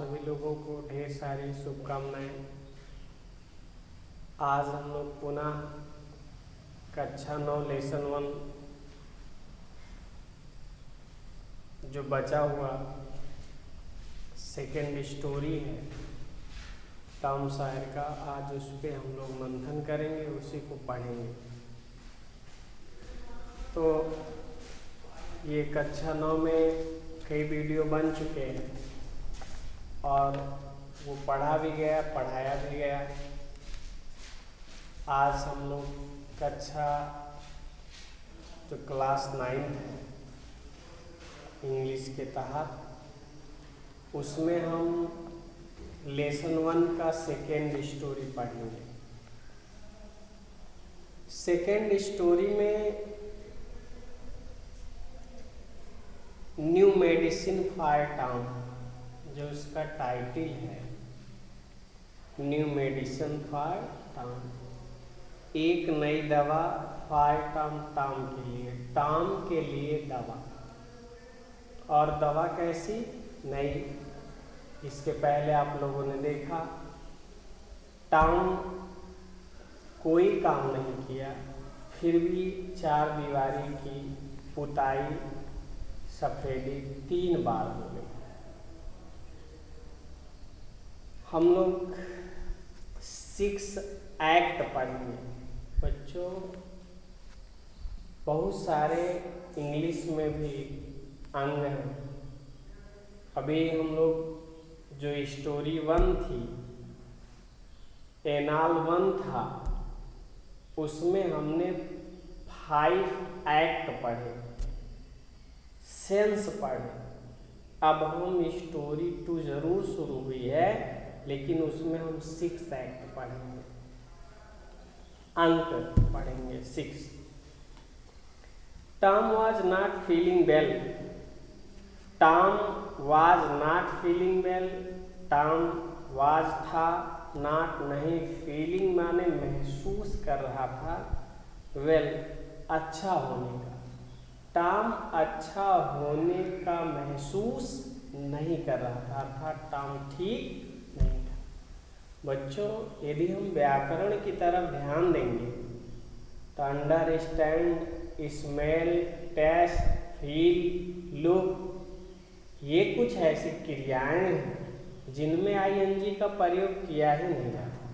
सभी लोगों को ढेर सारी शुभकामनाएं। आज हम लोग पुनः कक्षा 9 लेसन 1 जो बचा हुआ सेकेंड स्टोरी है टॉम सॉयर का, आज उस पर हम लोग मंथन करेंगे, उसी को पढ़ेंगे। तो ये कक्षा 9 में कई वीडियो बन चुके हैं और वो पढ़ा भी गया, पढ़ाया भी गया। आज हम लोग कक्षा जो क्लास 9 है इंग्लिश के तहत, उसमें हम लेसन 1 का सेकेंड स्टोरी पढ़ेंगे। सेकेंड स्टोरी में न्यू मेडिसिन फॉर टॉम, जो उसका टाइटल है, न्यू मेडिसिन फॉर टॉम, एक नई दवा फॉर टॉम, टॉम के लिए, टॉम के लिए दवा। और दवा कैसी? नई। इसके पहले आप लोगों ने देखा टॉम कोई काम नहीं किया, फिर भी चार दीवारी की पुताई सफेदी 3 बार हो गई। हम लोग 6 एक्ट पढ़ेंगे बच्चों। बहुत सारे इंग्लिश में भी अंग हैं। अभी हम लोग जो स्टोरी 1 थी, एनाल 1 था, उसमें हमने 5 एक्ट पढ़े, सेंस पढ़े। अब हम स्टोरी 2 जरूर शुरू हुई है, लेकिन उसमें हम 6 एक्ट पढ़ेंगे, अंक पढ़ेंगे 6। Tom was not feeling well, Tom was not feeling well, Tom was था, नॉट नहीं, फीलिंग माने महसूस कर रहा था, वेल अच्छा होने का। टॉम अच्छा होने का महसूस नहीं कर रहा था, अर्थात टॉम ठीक नहीं था। बच्चों, यदि हम व्याकरण की तरफ ध्यान देंगे तो understand, smell, taste, feel, look, ये कुछ ऐसी क्रियाएं हैं जिनमें ING का प्रयोग किया ही नहीं जाता,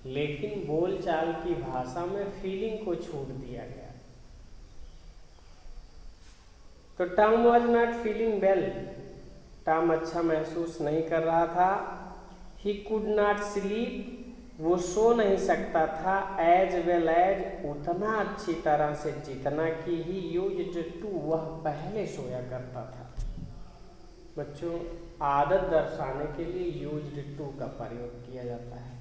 लेकिन बोलचाल की भाषा में फीलिंग को छूट दिया गया। तो Tom was not feeling well, Tom अच्छा महसूस नहीं कर रहा था। ही कुड नॉट स्लीप, वो सो नहीं सकता था। एज वेल एज, उतना अच्छी तरह से जितना कि ही यूज्ड टू, वह पहले सोया करता था। बच्चों, आदत दर्शाने के लिए यूज्ड टू का प्रयोग किया जाता है।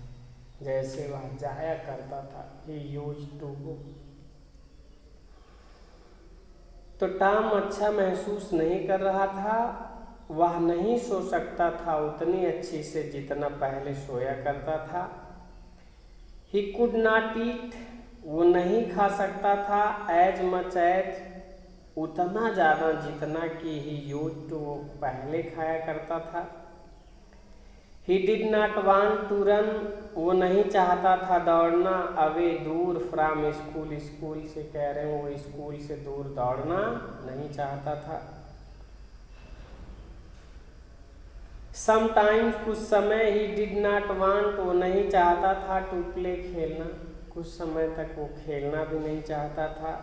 जैसे वह जाया करता था, ही यूज्ड टू गो। तो टॉम अच्छा महसूस नहीं कर रहा था, वह नहीं सो सकता था उतनी अच्छी से जितना पहले सोया करता था। ही कुड नॉट ईट, वो नहीं खा सकता था। एज मच एज, उतना ज़्यादा जितना कि ही यूज्ड टू, वो पहले खाया करता था। He did not want to run, वो नहीं चाहता था दौड़ना। अवे, दूर, फ्रॉम स्कूल, स्कूल से कह रहे हैं, वो स्कूल से दूर दौड़ना नहीं चाहता था। समटाइम्स, कुछ समय, ही डिड नॉट वांट, वो नहीं चाहता था टू प्ले, खेलना, कुछ समय तक वो खेलना भी नहीं चाहता था।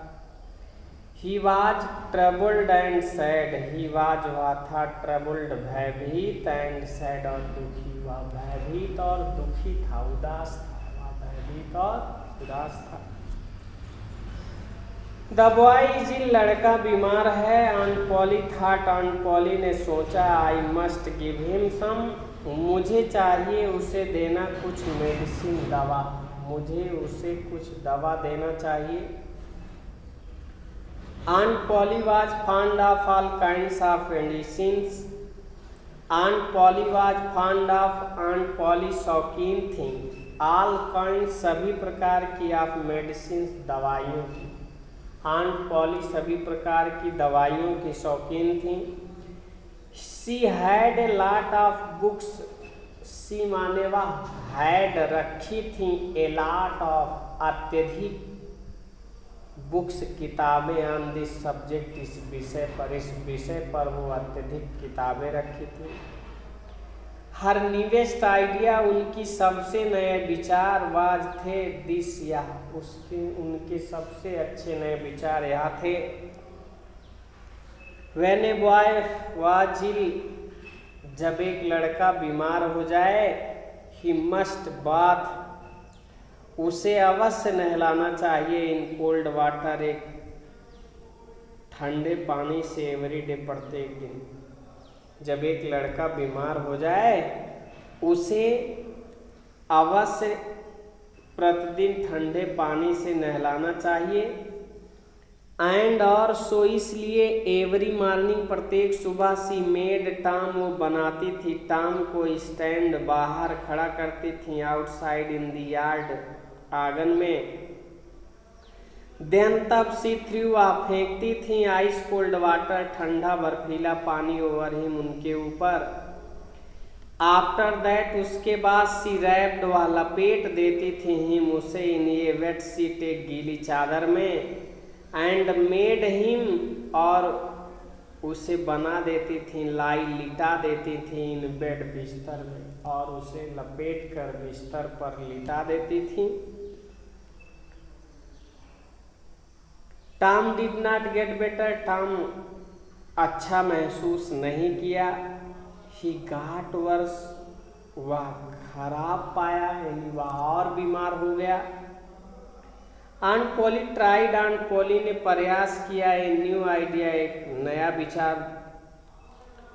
He was troubled and sad, he was, हुआ था, ट्रबल्ड, भयभीत, एंड सैड, और दुखी, वह भयभीत और दुखी था, उदास था, वह भयभीत और उदास था। द बॉय इज इल, लड़का बीमार है। Aunt Polly thought, aunt Polly ने सोचा, I must give him some, मुझे चाहिए उसे देना कुछ मेडिसिन, दवा, मुझे उसे कुछ दवा देना चाहिए। Aunt Polly was fond of all kinds of medicines. Aunt Polly was fond of, Aunt Polly शौकीन थी, all kinds, सभी प्रकार की, of medicines, दवाइयों की। Aunt Polly सभी प्रकार की दवाइयों की शौकीन थी। She had a lot of books, सी माने वह, हैड रखी थी, ए लॉट ऑफ अत्यधिक, बुक्स किताबें, ऑन दिस सब्जेक्ट इस विषय पर वो अत्यधिक किताबें रखी थी। हर न्यूएस्ट आइडिया, उनकी सबसे नए विचार, वाज थे, दिस, यह, उनके सबसे अच्छे नए विचार यह थे। When a boy was ill, जब एक लड़का बीमार हो जाए, ही मस्ट बाथ, उसे अवश्य नहलाना चाहिए, इन कोल्ड वाटर, एक ठंडे पानी से, एवरी डे, प्रत्येक दिन। जब एक लड़का बीमार हो जाए उसे अवश्य प्रतिदिन ठंडे पानी से नहलाना चाहिए। एंड और सो इसलिए, एवरी मॉर्निंग, प्रत्येक सुबह, सी मेड टॉम, वो बनाती थी टॉम को, स्टैंड, बाहर खड़ा करती थी, आउटसाइड इन द यार्ड, आंगन में। देन तब सी थ्रू, आप फेंकती थी, आइस कोल्ड वाटर, ठंडा बर्फीला पानी, ओवर हिम, उनके ऊपर। आफ्टर दैट, उसके बाद, सी रैप्ड, वह लपेट देती थी, हिम, उसे, इन ये वेट शीट, एक गीली चादर में। एंड मेड हिम, और उसे बना देती थी, लाई, लिटा देती थी, इन बेड, बिस्तर में, और उसे लपेट कर बिस्तर पर लिटा देती थी। Tom did not get better, Tom अच्छा महसूस नहीं किया। ही गॉट वर्स, वह खराब पाया, यानी वह और बीमार हो गया। आंट पोली ट्राइड, आंट पोली ने प्रयास किया, ए न्यू आइडिया, एक नया विचार।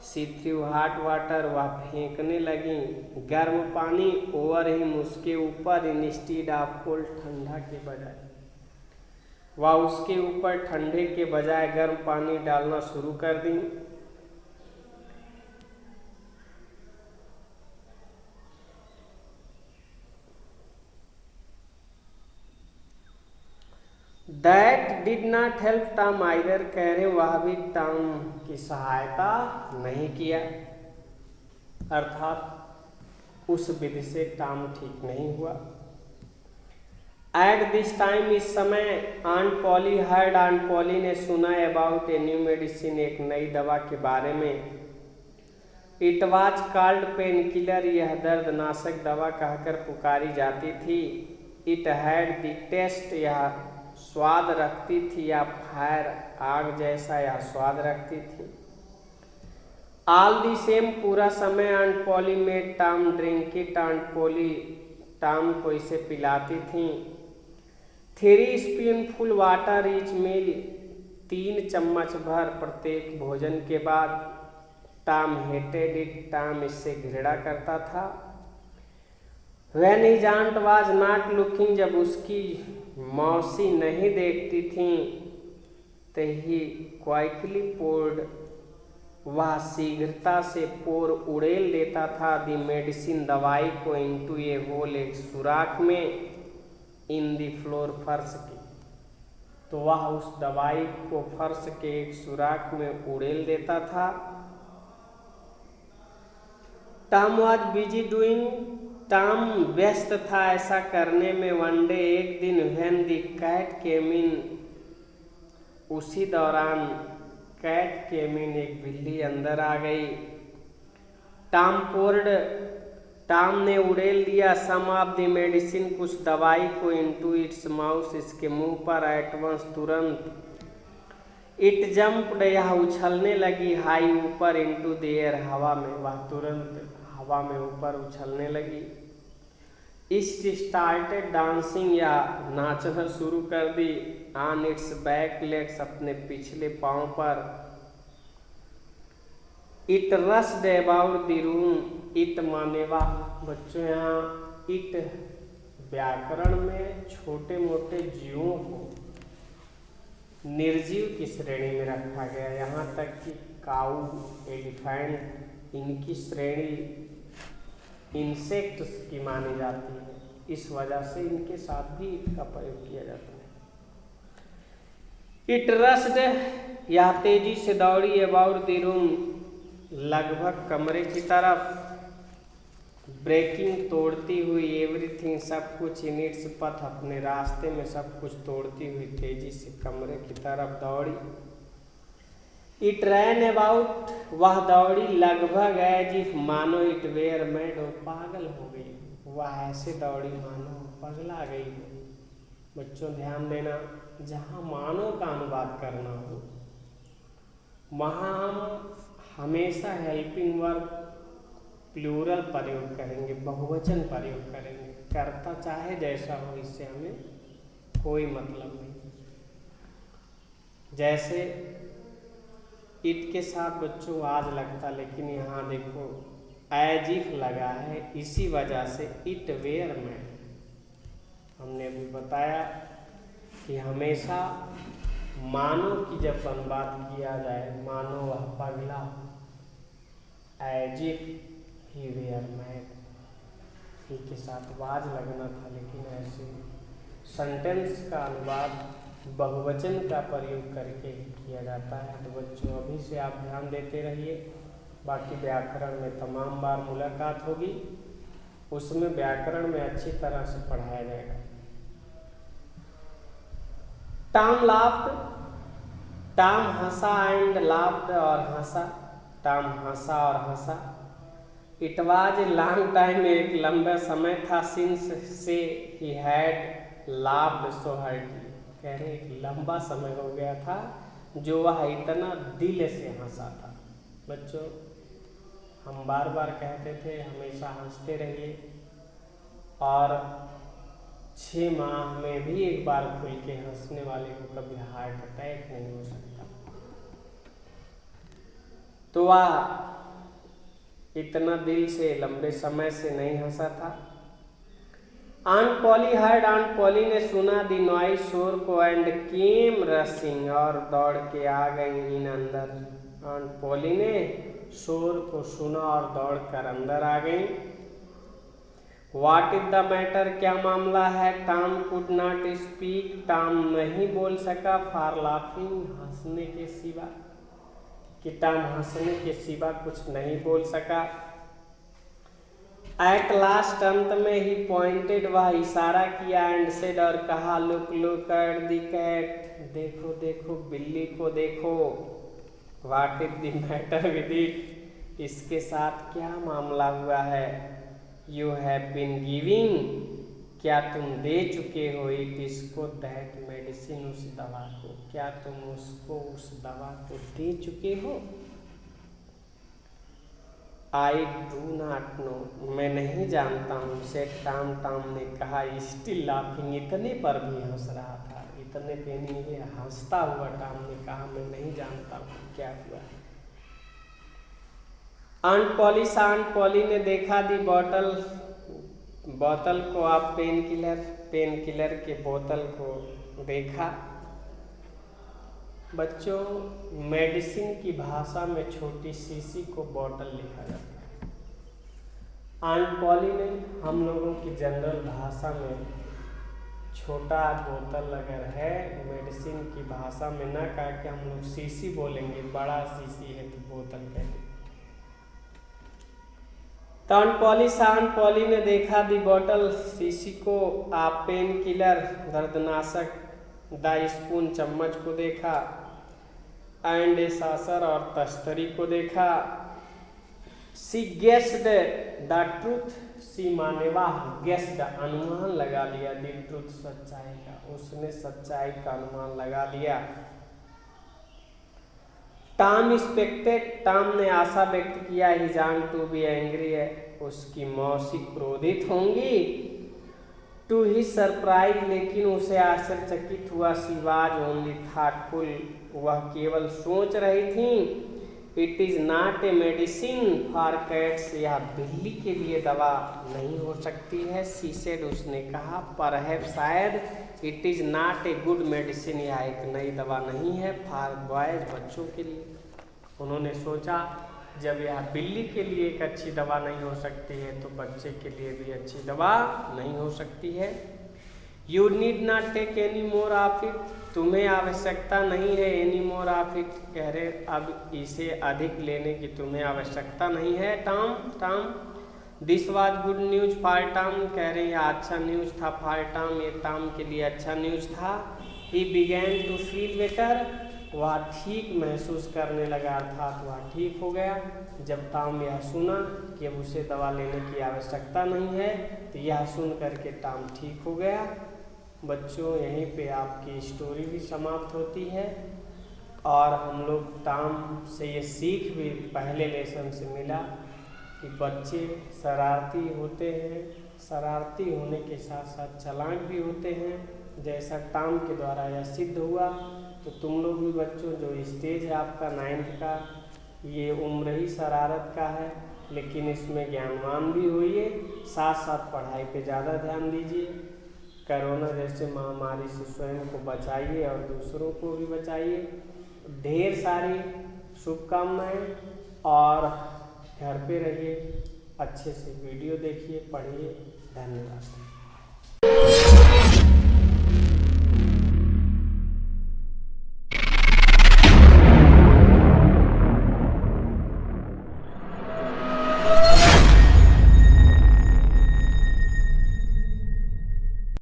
सी थ्रू हॉट वाटर, वह फेंकने लगी गर्म पानी, ओवर हिम, उसके ऊपर, इंस्टीड ऑफ कोल्ड, ठंडा के बजाय। वह उसके ऊपर ठंडे के बजाय गर्म पानी डालना शुरू कर दी। That did not help Tom either, कह रहे वह भी टॉम की सहायता नहीं किया, अर्थात उस विधि से टॉम ठीक नहीं हुआ। एट दिस टाइम, इस समय, aunt Polly heard, aunt Polly ने सुना अबाउट ए न्यू मेडिसिन, एक नई दवा के बारे में। It was called pain killer, यह दर्दनाशक दवा कहकर पुकारी जाती थी। इट हैड द टेस्ट, यह स्वाद रखती थी, या फायर, आग जैसा यह स्वाद रखती थी। ऑल दी सेम, पूरा समय, aunt Polly made Tom drink it, aunt Polly Tom को इसे पिलाती थी। 3 स्पूनफुल वाटर ईच मील, 3 चम्मच भर प्रत्येक भोजन के बाद। टॉम हेटेड इट, टॉम इससे घृणा करता था। When his aunt was not looking, जब उसकी मौसी नहीं देखती थी, तो ही क्वाइकली पोर्ड, वह शीघ्रता से पोर, उड़ेल देता था, दी मेडिसिन, दवाई को, इनटू ए होल, एक सुराख में, इन दी फ्लोर, फर्श की। तो वह उस दवाई को फर्श के एक सुराख में उड़ेल देता था। Tom was busy doing, Tom व्यस्त था ऐसा करने में। वन डे, एक दिन, व्हेन दी कैट केम इन, उसी दौरान कैट केम इन, एक बिल्ली अंदर आ गई। टॉम पोर्ड, टॉम ने उड़ेल दिया, सम ऑफ द मेडिसिन, कुछ दवाई को, इनटू इट्स माउथ, इसके मुंह पर, एट वंस, तुरंत। इट जंप्ड, यह उछलने लगी, हाई, ऊपर, इनटू द एयर, हवा में, वह तुरंत हवा में ऊपर उछलने लगी। इट स्टार्टेड डांसिंग, या नाचना शुरू कर दी, ऑन इट्स बैक लेग्स, अपने पिछले पांव पर। It rushed about the room, it माने वाह, बच्चों यहाँ इट व्याकरण में छोटे मोटे जीवों को निर्जीव की श्रेणी में रखा गया। यहाँ तक कि काऊ, एलिफेंट, इनकी श्रेणी इंसेक्ट्स की मानी जाती है, इस वजह से इनके साथ भी इट का प्रयोग किया जाता है। इट रस्ड, यह तेजी से दौड़ी, अबाउट द रूम, लगभग कमरे की तरफ, ब्रेकिंग तोड़ती हुई, एवरीथिंग सब कुछ, इन इट्स पथ अपने रास्ते में सब कुछ तोड़ती हुई तेजी से कमरे की तरफ दौड़ी। इट रैन अबाउट, वह दौड़ी लगभग एज इफ, मानो इट वेयर मैड, वो पागल हो गई, वह ऐसे दौड़ी मानो पगला गई हो। बच्चों ध्यान देना, जहाँ मानो का अनुवाद करना हो वहाँ हम हमेशा हेल्पिंग वर्ब प्लूरल प्रयोग करेंगे, बहुवचन प्रयोग करेंगे। कर्ता चाहे जैसा हो, इससे हमें कोई मतलब नहीं। जैसे इट के साथ बच्चों आज लगता, लेकिन यहाँ देखो एज इफ लगा है, इसी वजह से इट वेयर में हमने अभी बताया कि हमेशा मानो की जब अनुवाद किया जाए, मानो वह पगला, as if he were mad, ही के साथ वाज लगना था, लेकिन ऐसे सेंटेंस का अनुवाद बहुवचन का प्रयोग करके किया जाता है। तो बच्चों अभी से आप ध्यान देते रहिए, बाकी व्याकरण में तमाम बार मुलाकात होगी, उसमें व्याकरण में अच्छी तरह से पढ़ाया जाएगा। टॉम लाफ्ड, टॉम हंसा एंड लाफ्ड, और हंसा, टॉम हंसा और हंसा। It was a long time, एक लंबा समय था, सिंस से he had laughed so hardly, कह रहे एक लंबा समय हो गया था जो वह इतना दिल से हंसा था। बच्चों हम बार बार कहते थे हमेशा हंसते रहिए, और 6 माह में भी एक बार खुल के हंसने वाले को कभी हार्ट अटैक नहीं हो सकता। तो वह इतना दिल से लंबे समय से नहीं हंसा था। Aunt Polly heard, aunt Polly ने सुना दी नॉइज, शोर को, एंड केम रसिंग, और दौड़ के आ गई इन अंदर। आंट पॉली ने शोर को सुना और दौड़ कर अंदर आ गई। व्हाट इज द मैटर, क्या मामला है? Tom could not speak, Tom नहीं बोल सका, फॉर लाफिंग, हंसने के सिवा, कि टॉम हंसने के सिवा कुछ नहीं बोल सका। एट लास्ट, अंत में, ही पॉइंटेड, वह इशारा किया, एंड सेड, और कहा, look look at the cat, देखो देखो बिल्ली को देखो। What is the matter with it, इसके साथ क्या मामला हुआ है? यू हैव बीन गिविंग, क्या तुम दे चुके हो, इट इसको, दैट मेडिसिन, उस दवा को, क्या तुम उसको उस दवा को दे चुके हो? आई डू नॉट नो, मैं नहीं जानता हूँ, सेड टॉम, टॉम ने कहा, स्टिल लाफिंग, इतने पर भी हंस रहा था, इतने पे नहीं है, हंसता हुआ टॉम ने कहा, मैं नहीं जानता हूँ क्या हुआ है। आंट पॉली, आंट पॉली ने देखा दी बॉटल, बोतल को, आप पेन किलर के बोतल को देखा। बच्चों मेडिसिन की भाषा में छोटी शीशी को बॉटल लिखा जाता है। आंट पॉली ने हम लोगों की जनरल भाषा में छोटा बोतल अगर है, मेडिसिन की भाषा में ना कहा कि हम लोग शीशी बोलेंगे, बड़ा शीशी है तो बोतल कहेंगे। तो आंट पॉली ने देखा दी बॉटल, शीशी को, आप पेन किलर, दर्दनाशक, द स्पून, चम्मच को देखा, एंड ए सासर, और तस्तरी को देखा। सी गेस्ड द ट्रूथ, सी माने वाह, गेस्ड अनुमान लगा लिया, द ट्रूथ सच्चाई का, उसने सच्चाई का अनुमान लगा लिया। टॉम एक्सपेक्टेड, टॉम ने आशा व्यक्त किया, his aunt to be angry, उसकी मौसी क्रोधित होंगी। टू ही सरप्राइज, लेकिन उसे आश्चर्यचकित हुआ, शी वाज ओनली थॉटफुल, वह केवल सोच रही थी। It is not a medicine for cats, यह बिल्ली के लिए दवा नहीं हो सकती है। शी सेड, उसने कहा, परहैप्स, शायद, it is not a good medicine, यह एक नई दवा नहीं है, फॉर बॉयज, बच्चों के लिए। उन्होंने सोचा जब यह बिल्ली के लिए एक अच्छी दवा नहीं हो सकती है तो बच्चे के लिए भी अच्छी दवा नहीं हो सकती है। You need not take any more of it, तुम्हें आवश्यकता नहीं है, एनी मोर ऑफ इट कह रहे अब इसे अधिक लेने की तुम्हें आवश्यकता नहीं है Tom. This was good news for Tom, कह रहे यह अच्छा न्यूज था फॉर टॉम, ये टॉम के लिए अच्छा न्यूज था। He began to feel better, वह ठीक महसूस करने लगा, अर्थात वह ठीक हो गया। जब टॉम यह सुना कि अब उसे दवा लेने की आवश्यकता नहीं है तो यह सुन करके टॉम ठीक हो गया। बच्चों यहीं पे आपकी स्टोरी भी समाप्त होती है और हम लोग टॉम से ये सीख भी पहले लेसन से मिला कि बच्चे शरारती होते हैं, शरारती होने के साथ साथ चालाक भी होते हैं। जैसा टॉम के द्वारा यह सिद्ध हुआ तो तुम लोग भी बच्चों, जो स्टेज है आपका 9th का, ये उम्र ही शरारत का है, लेकिन इसमें ज्ञानवान भी होइए, साथ साथ पढ़ाई पे ज़्यादा ध्यान दीजिए। कोरोना जैसे महामारी से स्वयं को बचाइए और दूसरों को भी बचाइए। ढेर सारी शुभकामनाएं और घर पे रहिए, अच्छे से वीडियो देखिए, पढ़िए। धन्यवाद।